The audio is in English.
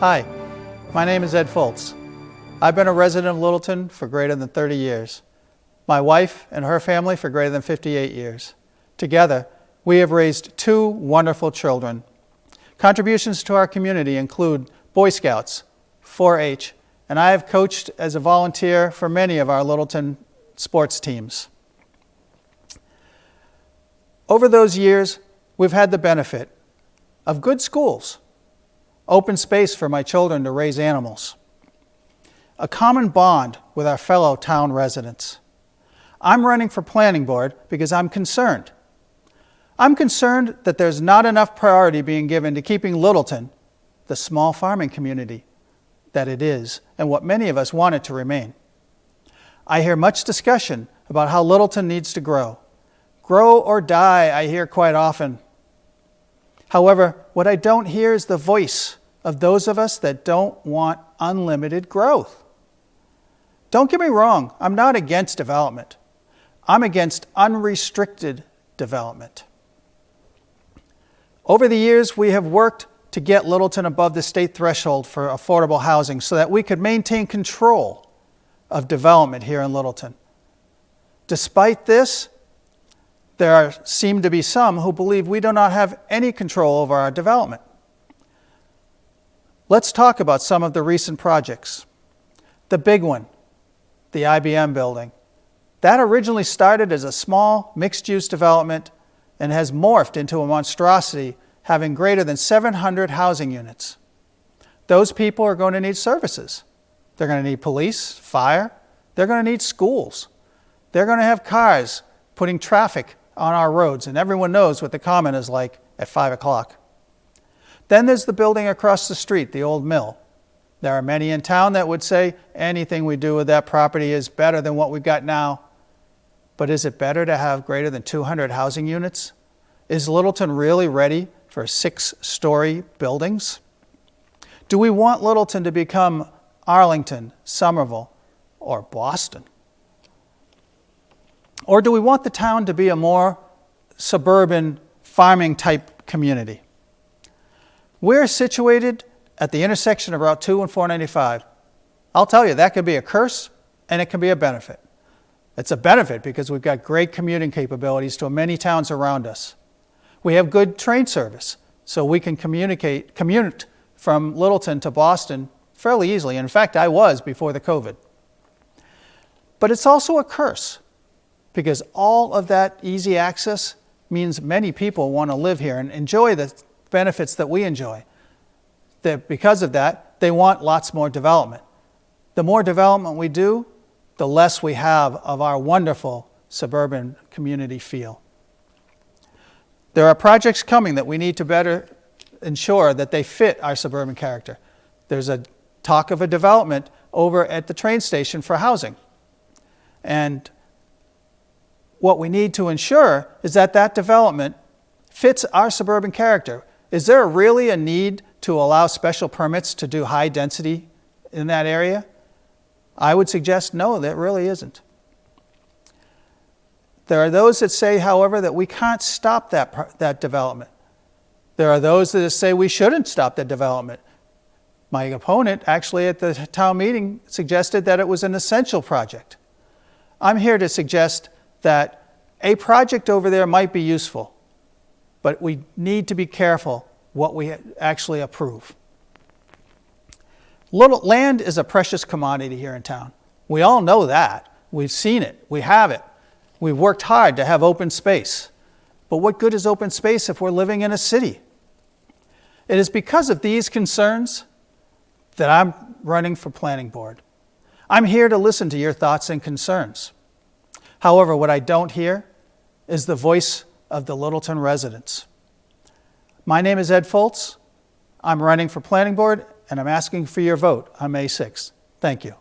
Hi, my name is Ed Fultz. I've been a resident of Littleton for greater than 30 years. My wife and her family for greater than 58 years. Together, we have raised two wonderful children. Contributions to our community include Boy Scouts, 4-H, and I have coached as a volunteer for many of our Littleton sports teams. Over those years, we've had the benefit of good schools, open space for my children to raise animals, a common bond with our fellow town residents. I'm running for planning board because I'm concerned. I'm concerned that there's not enough priority being given to keeping Littleton, the small farming community that it is, and what many of us want it to remain. I hear much discussion about how Littleton needs to grow. Grow or die, I hear quite often. However, what I don't hear is the voice of those of us that don't want unlimited growth. Don't get me wrong, I'm not against development. I'm against unrestricted development. Over the years, we have worked to get Littleton above the state threshold for affordable housing so that we could maintain control of development here in Littleton. Despite this, there seem to be some who believe we do not have any control over our development. Let's talk about some of the recent projects. The big one, the IBM building. That originally started as a small mixed-use development and has morphed into a monstrosity having greater than 700 housing units. Those people are going to need services. They're going to need police, fire. They're going to need schools. They're going to have cars putting traffic on our roads, and everyone knows what the common is like at 5 o'clock. Then there's the building across the street, the old mill. There are many in town that would say anything we do with that property is better than what we've got now. But is it better to have greater than 200 housing units? Is Littleton really ready for 6-story buildings? Do we want Littleton to become Arlington, Somerville, or Boston? Or do we want the town to be a more suburban farming type community? We're situated at the intersection of Route 2 and 495. I'll tell you, that could be a curse and it can be a benefit. It's a benefit because we've got great commuting capabilities to many towns around us. We have good train service, so we can commute from Littleton to Boston fairly easily. In fact, I was before the COVID. But it's also a curse because all of that easy access means many people want to live here and enjoy the benefits that we enjoy. That because of that, they want lots more development. The more development we do, the less we have of our wonderful suburban community feel. There are projects coming that we need to better ensure that they fit our suburban character. There's a talk of a development over at the train station for housing. And what we need to ensure is that that development fits our suburban character. Is there really a need to allow special permits to do high density in that area? I would suggest no, there really isn't. There are those that say, however, that we can't stop that development. There are those that say we shouldn't stop the development. My opponent actually at the town meeting suggested that it was an essential project. I'm here to suggest that a project over there might be useful, but we need to be careful what we actually approve. Land is a precious commodity here in town. We all know that. We've seen it. We have it. We've worked hard to have open space. But what good is open space if we're living in a city? It is because of these concerns that I'm running for planning board. I'm here to listen to your thoughts and concerns. However, what I don't hear is the voice of the Littleton residents. My name is Ed Fultz. I'm running for planning board, and I'm asking for your vote on May 6th. Thank you.